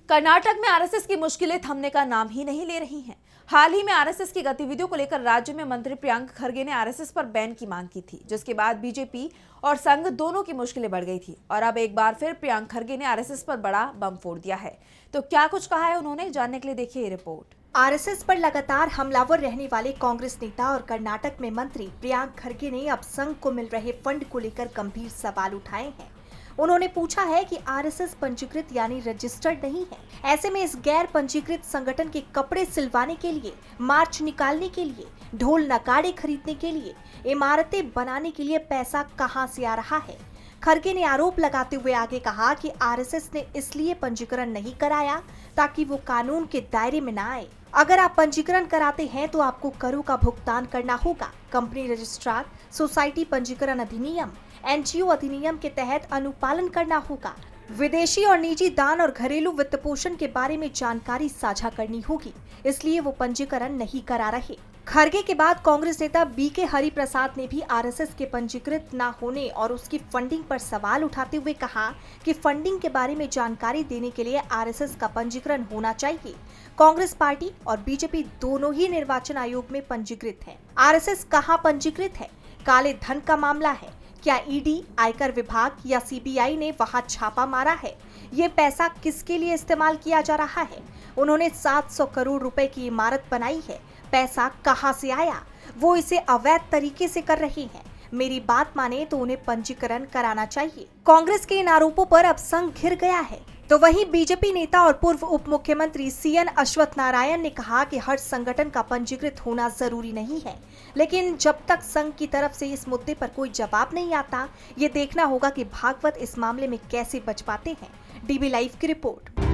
कर्नाटक में आरएसएस की मुश्किलें थमने का नाम ही नहीं ले रही हैं। हाल ही में आरएसएस की गतिविधियों को लेकर राज्य में मंत्री प्रियंक खरगे ने आरएसएस पर बैन की मांग की थी, जिसके बाद बीजेपी और संघ दोनों की मुश्किलें बढ़ गई थी और अब एक बार फिर प्रियंक खरगे ने आरएसएस पर बड़ा बम फोड़ दिया है। तो क्या कुछ कहा है उन्होंने, जानने के लिए देखिए ये रिपोर्ट। आरएसएस पर लगातार हमलावर रहने वाले कांग्रेस नेता और कर्नाटक में मंत्री प्रियंक खरगे ने अब संघ को मिल रहे फंड को लेकर गंभीर सवाल उठाए हैं। उन्होंने पूछा है कि आरएसएस पंजीकृत यानी रजिस्टर्ड नहीं है। ऐसे में इस गैर पंजीकृत संगठन के कपड़े सिलवाने के लिए, मार्च निकालने के लिए, ढोल नगाड़े खरीदने के लिए, इमारतें बनाने के लिए पैसा कहां से आ रहा है। खरगे ने आरोप लगाते हुए आगे कहा कि आरएसएस ने इसलिए पंजीकरण नहीं कराया ताकि वो कानून के दायरे में न आए। अगर आप पंजीकरण कराते हैं तो आपको करों का भुगतान करना होगा। कंपनी रजिस्ट्रार, सोसाइटी पंजीकरण अधिनियम, एनजीओ अधिनियम के तहत अनुपालन करना होगा। विदेशी और निजी दान और घरेलू वित्त पोषण के बारे में जानकारी साझा करनी होगी, इसलिए वो पंजीकरण नहीं करा रहे। खरगे के बाद कांग्रेस नेता बीके हरिप्रसाद ने भी आरएसएस के पंजीकृत न होने और उसकी फंडिंग पर सवाल उठाते हुए कहा कि फंडिंग के बारे में जानकारी देने के लिए आरएसएस का पंजीकरण होना चाहिए। कांग्रेस पार्टी और बीजेपी दोनों ही निर्वाचन आयोग में पंजीकृत है। आरएसएस कहां पंजीकृत है? काले धन का मामला है क्या? ईडी, आयकर विभाग या सीबीआई ने वहां छापा मारा है? ये पैसा किसके लिए इस्तेमाल किया जा रहा है? उन्होंने 700 करोड़ रुपए की इमारत बनाई है, पैसा कहां से आया? वो इसे अवैध तरीके से कर रहे हैं। मेरी बात माने तो उन्हें पंजीकरण कराना चाहिए। कांग्रेस के इन आरोपों पर अब संघ घिर गया है। तो वहीं बीजेपी नेता और पूर्व उप मुख्यमंत्री सीएन अश्वत्थ नारायण ने कहा कि हर संगठन का पंजीकृत होना जरूरी नहीं है, लेकिन जब तक संघ की तरफ से इस मुद्दे पर कोई जवाब नहीं आता, ये देखना होगा कि भागवत इस मामले में कैसे बच पाते हैं। डीबी लाइव की रिपोर्ट।